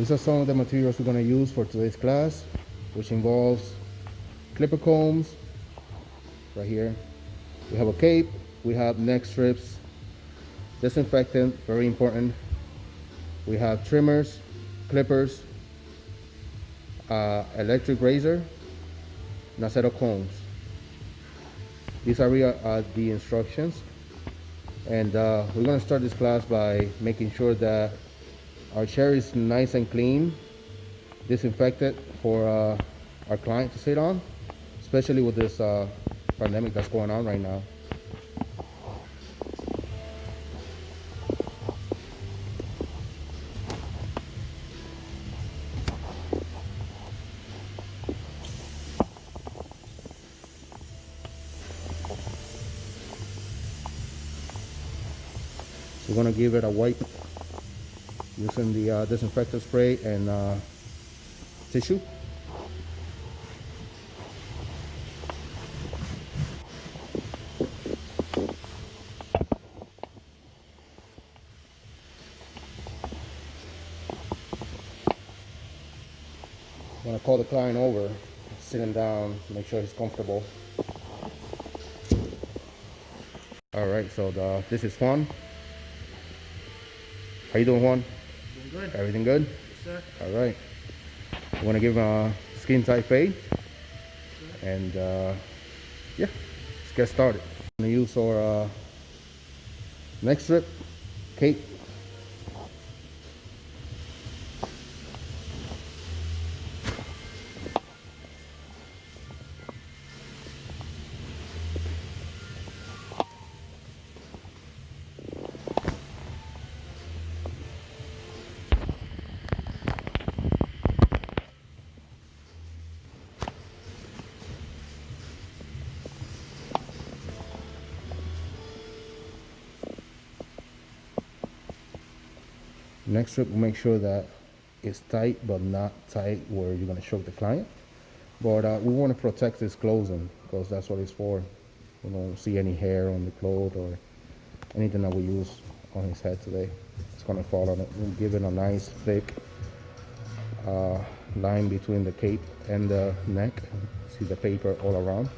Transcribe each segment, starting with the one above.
These are some of the materials we're going to use for today's class, which involves clipper combs right here. We have a cape, we have neck strips, disinfectant, very important. We have trimmers, clippers, electric razor, and a set of combs. These are the instructions. And we're going to start this class by making sure that our chair is nice and clean, disinfected for our client to sit on, especially with this pandemic that's going on right now. We're going to give it a wipe using the disinfectant spray and tissue. I'm going to call the client over, sit him down, make sure he's comfortable. All right, so this is Juan. How you doing, Juan? Doing good. Everything good? Yes, sir. All right. I want to give him a skin tight fade. And yeah, let's get started. I'm going to use our neck strip, cape. Next strip will make sure that it's tight, but not tight where you're going to choke the client. But we want to protect this clothing because that's what it's for. We don't see any hair on the clothes or anything that we use on his head today. It's going to fall on it. We'll give it a nice thick line between the cape and the neck. See the paper all around.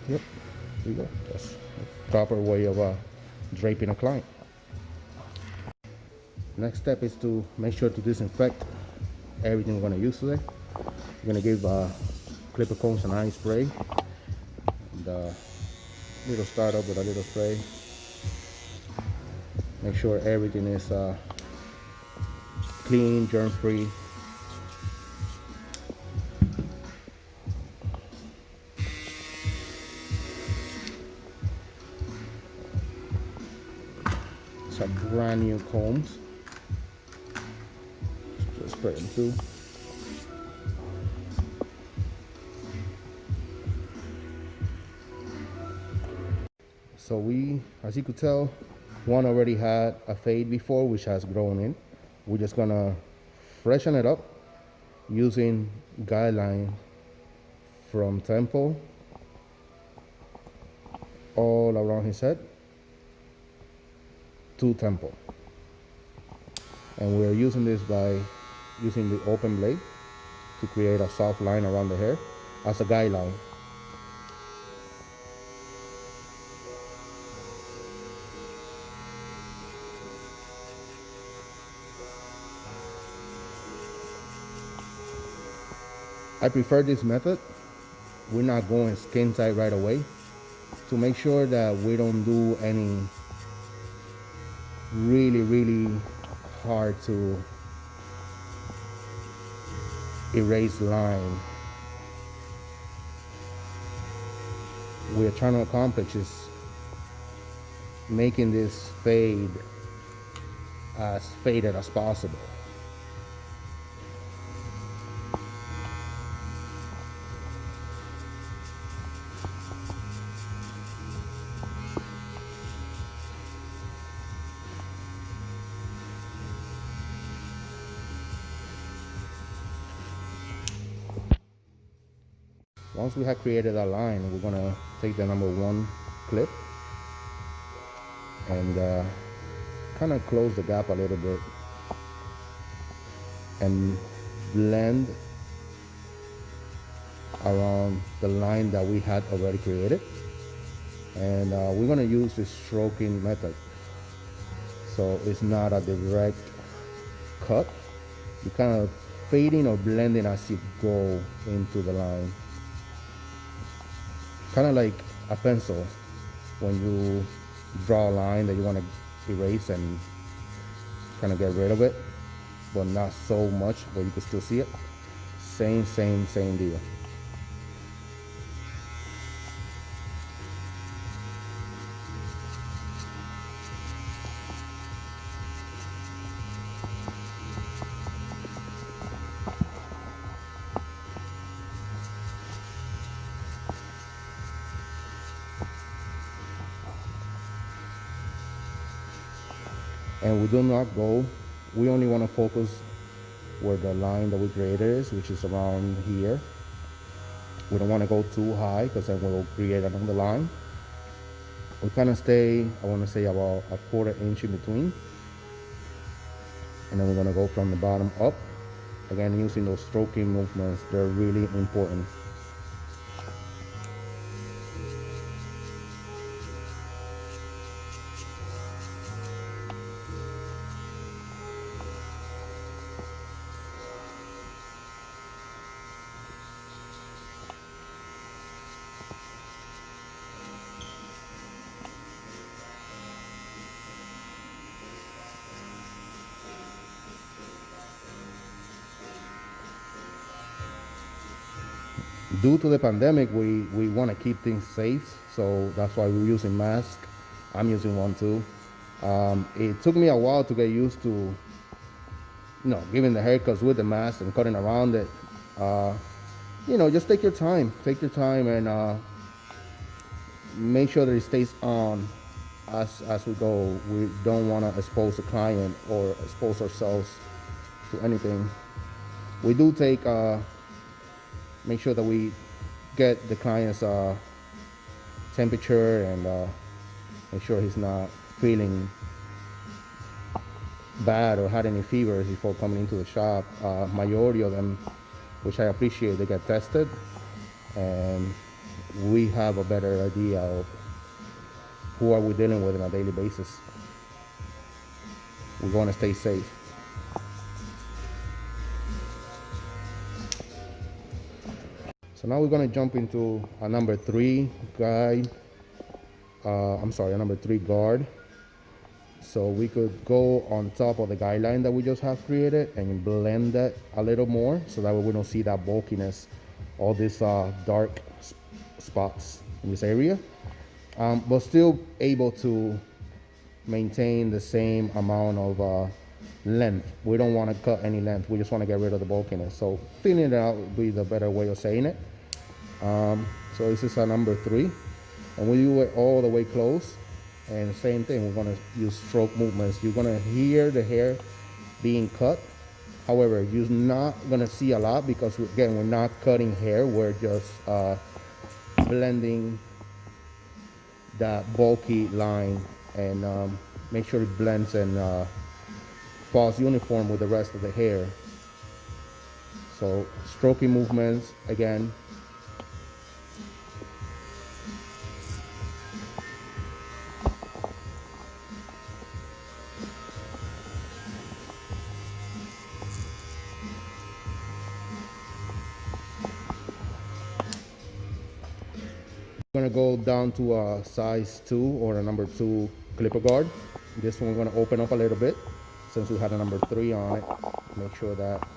Yep, here we go. That's a proper way of draping a client. Next step is to make sure to disinfect everything we're going to use today. We're going to give clipper combs a nice spray. And little start up with a little spray. Make sure everything is clean, germ-free. Some brand new combs. Just spray them through. So as you could tell, one already had a fade before, which has grown in. We're just gonna freshen it up using guideline from temple all around his head to temple. And we're using this by using the open blade to create a soft line around the hair as a guideline. I prefer this method. We're not going skin tight right away to make sure that we don't do any really hard to erase line. We're trying to accomplish is making this fade as faded as possible. Once we have created a line, we're gonna take the number 1 clip and kind of close the gap a little bit and blend around the line that we had already created. And we're going to use the stroking method, so it's not a direct cut. You kind of fading or blending as you go into the line, kind of like a pencil when you draw a line that you want to erase and kind of get rid of it, but not so much but you can still see it. Same deal. And we do not go, we only want to focus where the line that we created is, which is around here. We don't want to go too high because then we'll create another line. We kind of stay, I want to say about a 1/4 inch in between. And then we're going to go from the bottom up. Again, using those stroking movements, they're really important. Due to the pandemic, we want to keep things safe, so that's why we're using masks. I'm using one too. It took me a while to get used to, giving the haircuts with the mask and cutting around it. Just take your time. Take your time and make sure that it stays on as we go. We don't want to expose the client or expose ourselves to anything. We do make sure that we get the client's temperature and make sure he's not feeling bad or had any fevers before coming into the shop. Majority of them, which I appreciate, they get tested, and we have a better idea of who are we dealing with on a daily basis. We want to stay safe. So now we're going to jump into a number 3 guide. A number 3 guard. So we could go on top of the guideline that we just have created and blend that a little more, so that way we don't see that bulkiness, all these dark spots in this area, but still able to maintain the same amount of length. We don't want to cut any length. We just want to get rid of the bulkiness. So thinning it out would be the better way of saying it. So this is our number 3, and we do it all the way close. And same thing, we're going to use stroke movements. You're going to hear the hair being cut. However, you're not going to see a lot because, again, we're not cutting hair. We're just blending that bulky line and make sure it blends and falls uniform with the rest of the hair. So stroking movements, again. I'm going to go down to a size 2 or a number 2 clipper guard. This one we're going to open up a little bit since we had a number 3 on it. Make sure that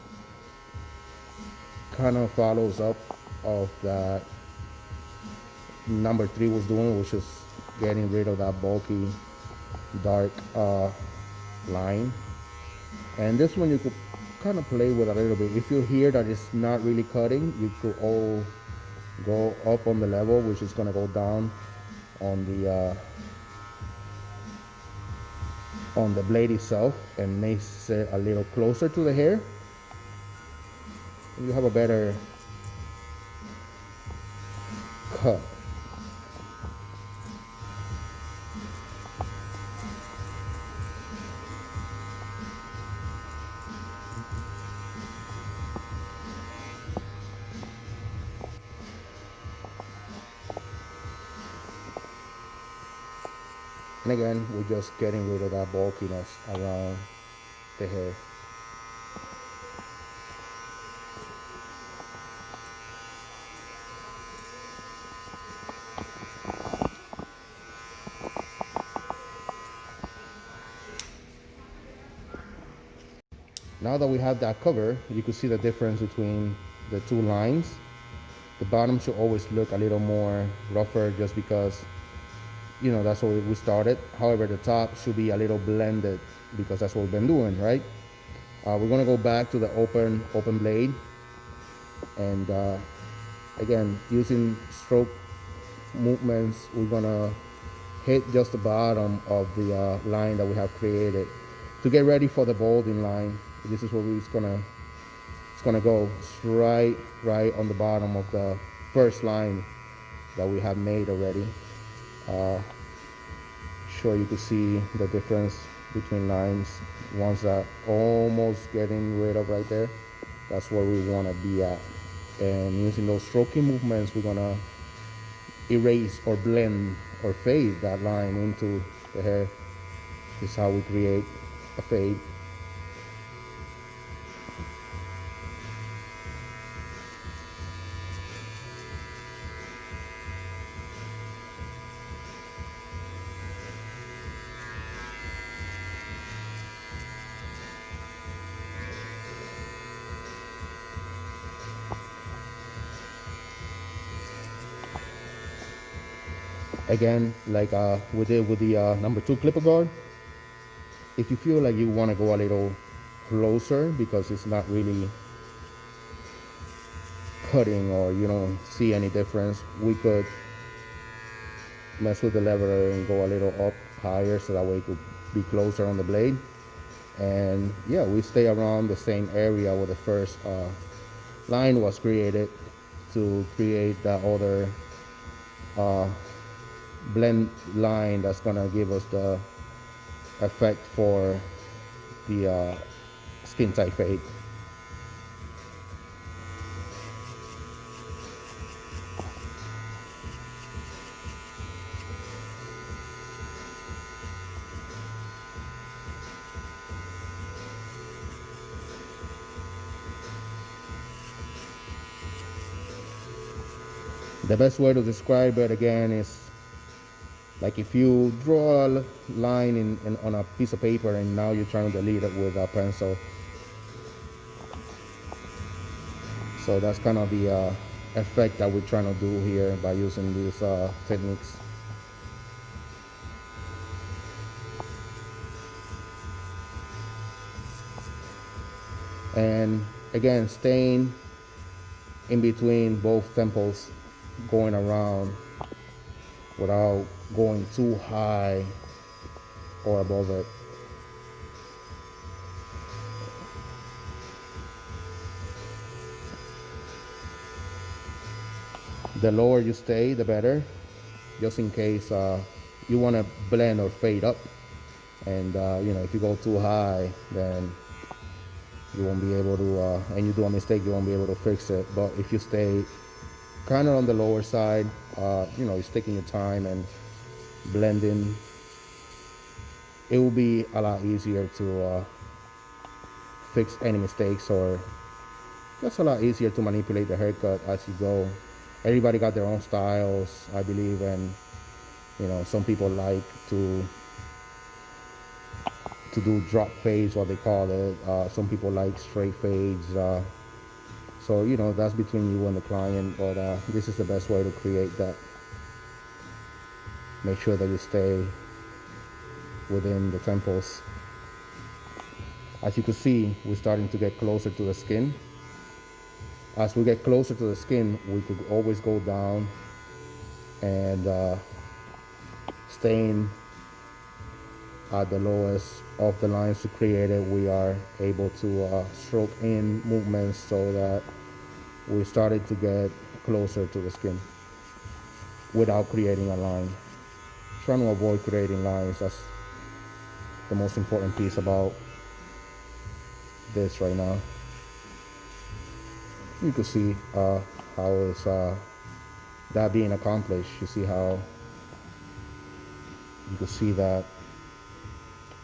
kind of follows up of that number 3 was doing, which is getting rid of that bulky dark line. And this one you could kind of play with a little bit. If you hear that it's not really cutting, you could all go up on the level, which is going to go down on the blade itself and makes it a little closer to the hair. You have a better cut. And again, we're just getting rid of that bulkiness around the hair. Now that we have that cover, you can see the difference between the two lines. The bottom should always look a little more rougher just because, you know, that's what we started. However, the top should be a little blended because that's what we've been doing, right? We're gonna go back to the open blade, and again, using stroke movements, we're gonna hit just the bottom of the line that we have created to get ready for the bolding line. This is where it's gonna go right on the bottom of the first line that we have made already. Sure, you can see the difference between lines. Ones that almost getting rid of right there, that's where we want to be at. And using those stroking movements, we're gonna erase or blend or fade that line into the hair. This is how we create a fade. Again, like we did with the number 2 clipper guard, if you feel like you want to go a little closer because it's not really cutting or you don't see any difference, we could mess with the lever and go a little up higher so that way it could be closer on the blade. And yeah, we stay around the same area where the first line was created to create that other blend line that's gonna give us the effect for the skin tight fade. The best way to describe it again is like if you draw a line on a piece of paper and now you're trying to delete it with a pencil. So that's kind of the effect that we're trying to do here by using these techniques. And again, staying in between both temples, going around without going too high or above it. The lower you stay, the better, just in case you want to blend or fade up. And you know, if you go too high, then you won't be able to, and you do a mistake, you won't be able to fix it. But if you stay kind of on the lower side, you know, you're taking your time and blending, it will be a lot easier to fix any mistakes, or just a lot easier to manipulate the haircut as you go. Everybody got their own styles, I believe, and you know, some people like to do drop fades, what they call it. Some people like straight fades. So you know, that's between you and the client, but this is the best way to create that. Make sure that you stay within the temples. As you can see, we're starting to get closer to the skin. As we get closer to the skin, we could always go down and staying at the lowest of the lines to create it, we are able to stroke in movements so that we started to get closer to the skin without creating a line. Trying to avoid creating lines, that's the most important piece about this right now. You can see how is that being accomplished. You see how You can see that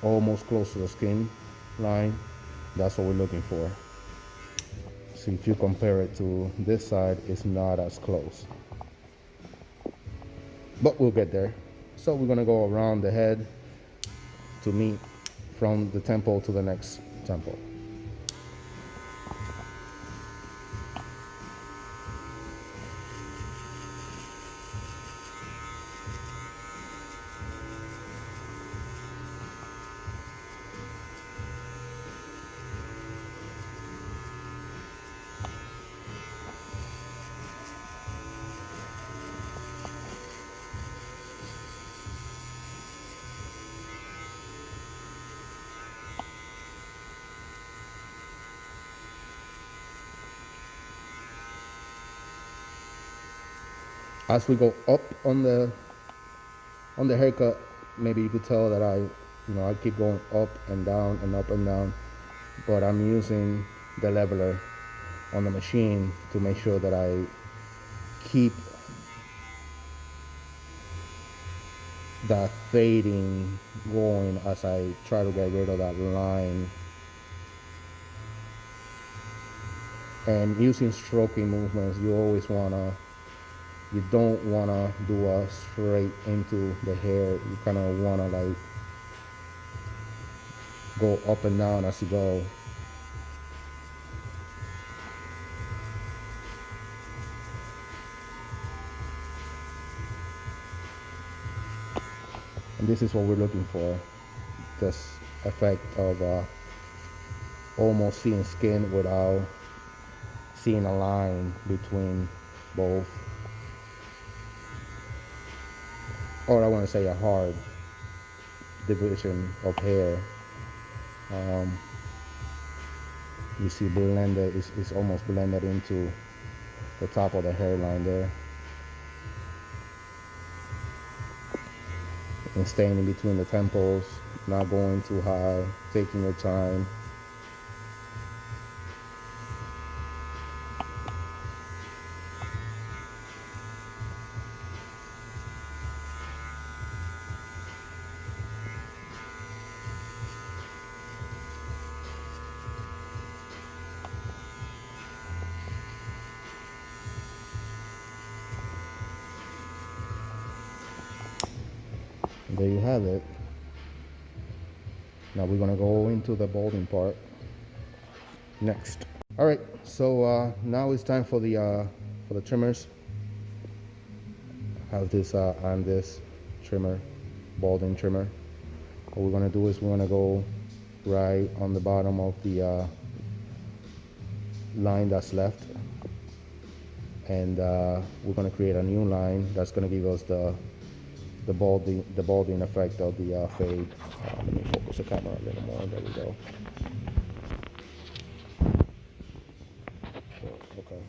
almost close to the skin line. That's what we're looking for. See, if you compare it to this side, it's not as close, but we'll get there. So we're gonna go around the head to meet from the temple to the next temple. As we go up on the haircut, maybe you could tell that I keep going up and down and up and down, but I'm using the leveler on the machine to make sure that I keep that fading going as I try to get rid of that line. And using stroking movements, you don't wanna do a straight into the hair. You kind of wanna like go up and down as you go. And this is what we're looking for, this effect of almost seeing skin without seeing a line between both, or I want to say a hard division of hair. You see blended, it's almost blended into the top of the hairline there. And staying in between the temples, not going too high, taking your time. There you have it. Now we're gonna go into the balding part next. All right, so now it's time for the trimmers. I have this Andes trimmer, balding trimmer. What we're gonna do is we're gonna go right on the bottom of the line that's left, and we're gonna create a new line that's gonna give us the balding effect of the fade. Let me focus the camera a little more. There we go. Okay.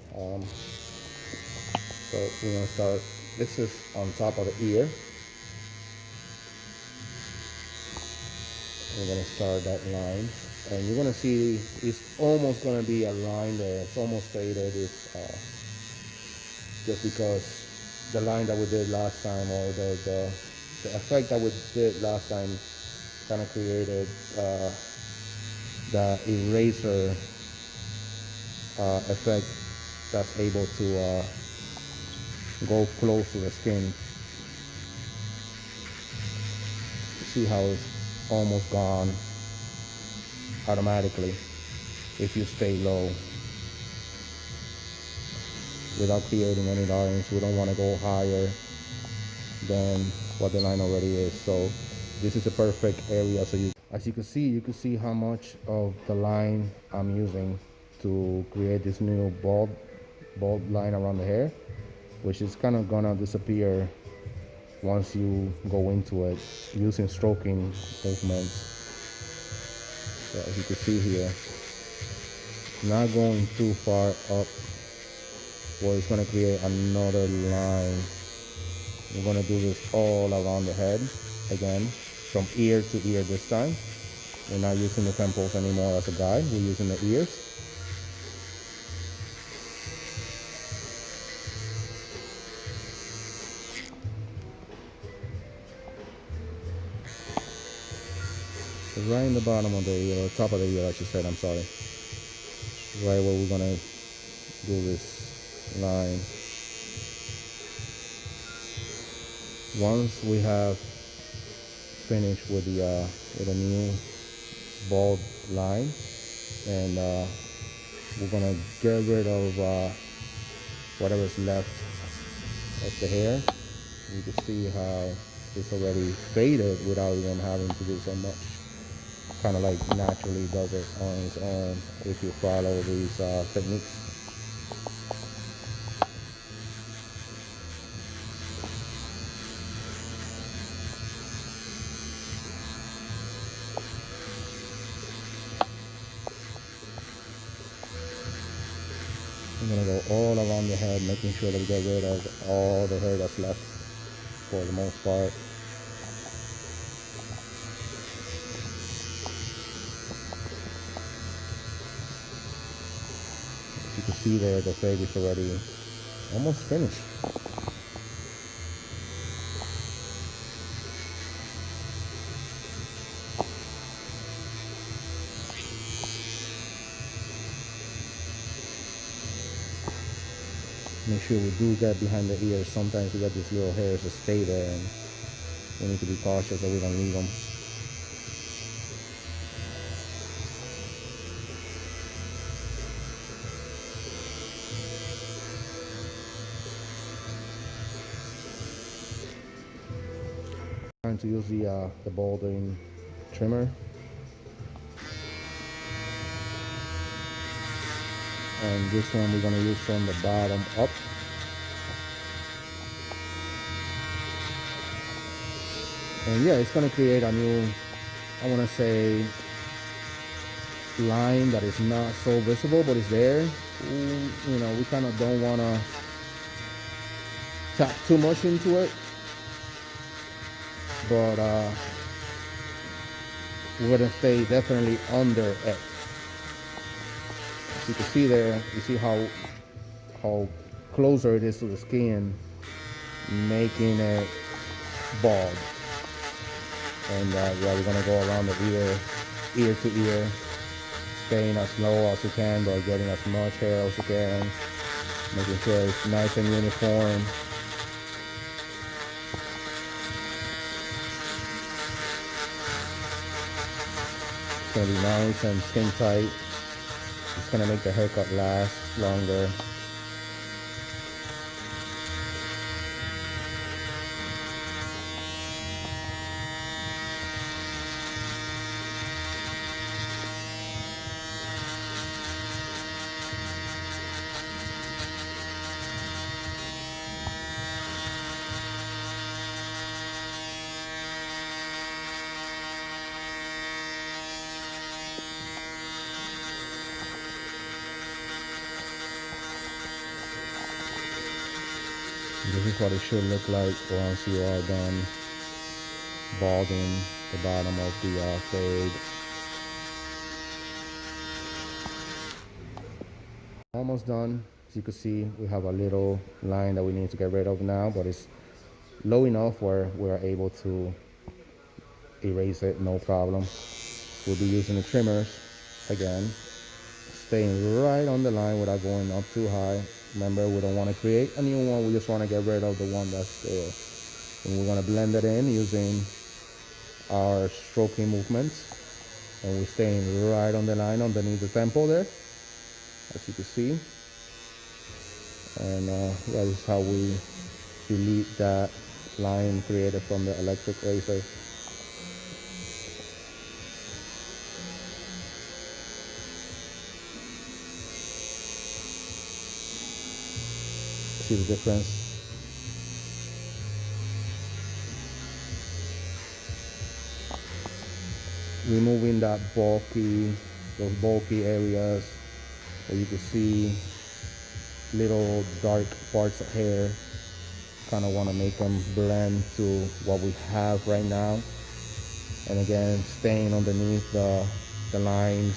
So we're gonna start. This is on top of the ear. We're gonna start that line, and you're gonna see it's almost gonna be a line there. It's almost faded. It's just because the line that we did last time, or the effect that we did last time, kind of created the eraser effect that's able to go close to the skin. See how it's almost gone automatically if you stay low without creating any lines. We don't want to go higher than what the line already is. So this is a perfect area. So as you can see how much of the line I'm using to create this new bald line around the hair, which is kind of gonna disappear once you go into it using stroking movements. So as you can see here, not going too far up where it's gonna create another line. We're gonna do this all around the head again, from ear to ear this time. We're not using the temples anymore as a guide, we're using the ears. right in the bottom of the ear, or top of the ear, I should say. I'm sorry. Right where we're gonna do this line. Once we have finished with the new bald line, and we're gonna get rid of whatever's left of the hair. You can see how it's already faded without even having to do so much. Kind of like naturally does it on its own if you follow these techniques. I'm gonna go all around the head, making sure that we get rid of all the hair that's left for the most part. As you can see there, the fade is already almost finished. Make sure we do get behind the ears. Sometimes we got these little hairs that stay there, and we need to be cautious that we don't leave them. Trying to use the balding trimmer, and this one we're gonna use from the bottom up. And yeah, it's gonna create a new, I wanna say, line that is not so visible, but it's there. You know, we kind of don't wanna tap too much into it, but we're gonna stay definitely under it. As you can see there, you see how closer it is to the skin, making it bald. And yeah, we're gonna go around the ear to ear, staying as low as you can, but getting as much hair as you can, making sure it's nice and uniform. It's gonna be nice and skin tight. It's gonna make the haircut last longer. This is what it should look like once you are done balding the bottom of the fade. Almost done. As you can see, we have a little line that we need to get rid of now, but it's low enough where we're able to erase it, no problem. We'll be using the trimmers again, staying right on the line without going up too high. Remember, we don't want to create a new one, we just want to get rid of the one that's there. And we're going to blend it in using our stroking movements, and we're staying right on the line underneath the temple there, as you can see. And that is how we delete that line created from the electric razor. See the difference? Removing those bulky areas where you can see little dark parts of hair. Kind of want to make them blend to what we have right now. And again, staying underneath the lines,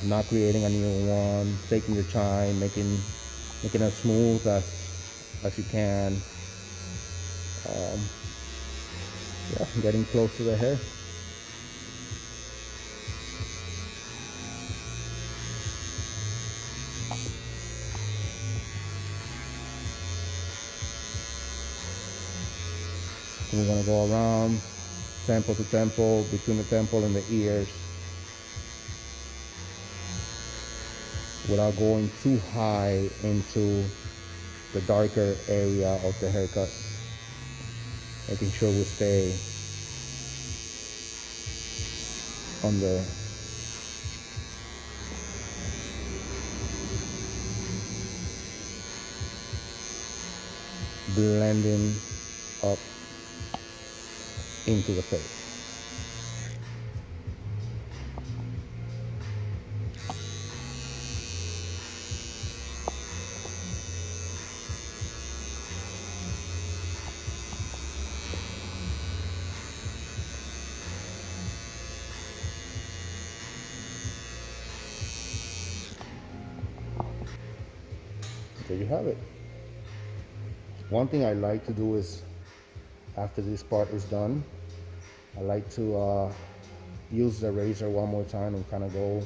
not creating a new one, taking your time, making it as smooth as you can. Yeah, getting close to the hair. We're gonna go around temple to temple, between the temple and the ears, without going too high into the darker area of the haircut, making sure we stay on the blending up into the face. There you have it. One thing I like to do is, after this part is done, I like to use the razor one more time and kind of go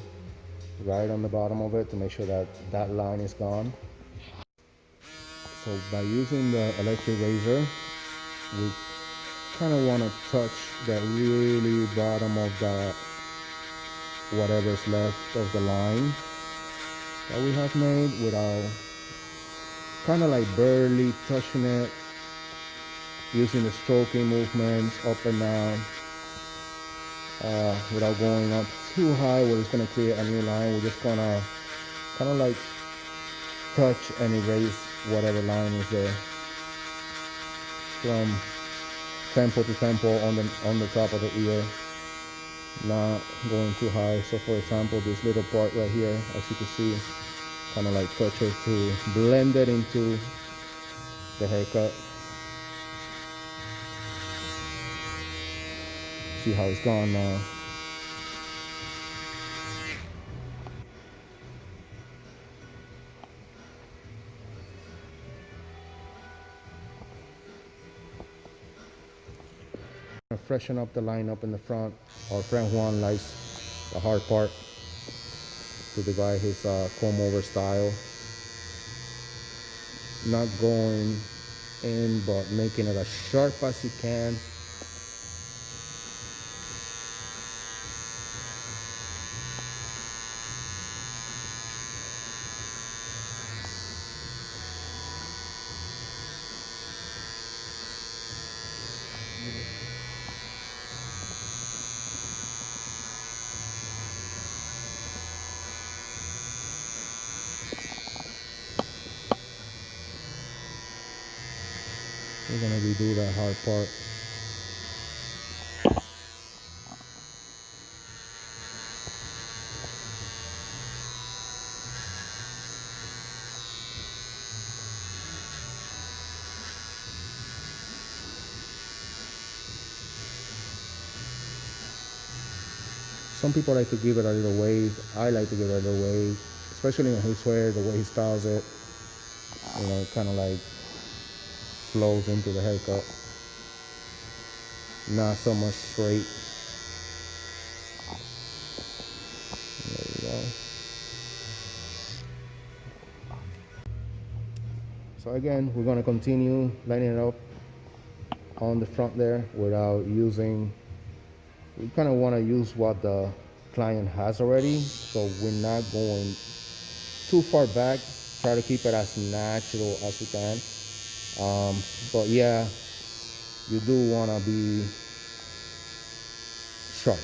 right on the bottom of it to make sure that that line is gone. So by using the electric razor, we kind of want to touch the really bottom of the whatever's left of the line that we have made, without kind of like barely touching it, using the stroking movements up and down, without going up too high where it's going to create a new line. We're just gonna kind of like touch and erase whatever line is there from temple to temple on the top of the ear, not going too high. So for example, this little part right here, as you can see, kind of like touch it to blend it into the haircut. See how it's gone now. Freshen up the line up in the front. Our friend Juan likes the hard part to divide his comb over style. Not going in, but making it as sharp as you can. We're gonna redo that hard part. Some people like to give it a little wave. I like to give it a little wave, especially in his hair, the way he styles it. You know, kind of like flows into the haircut. Not so much straight. There you go. So again, we're gonna continue lining it up on the front there without using, we kind of want to use what the client has already, so we're not going too far back. Try to keep it as natural as we can. But yeah, you do want to be sharp.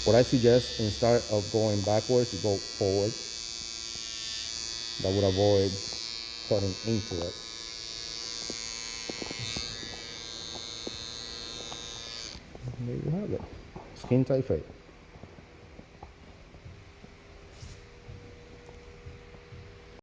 What I suggest, instead of going backwards, you go forward. That would avoid cutting into it. And there you have it. Skin tight fade.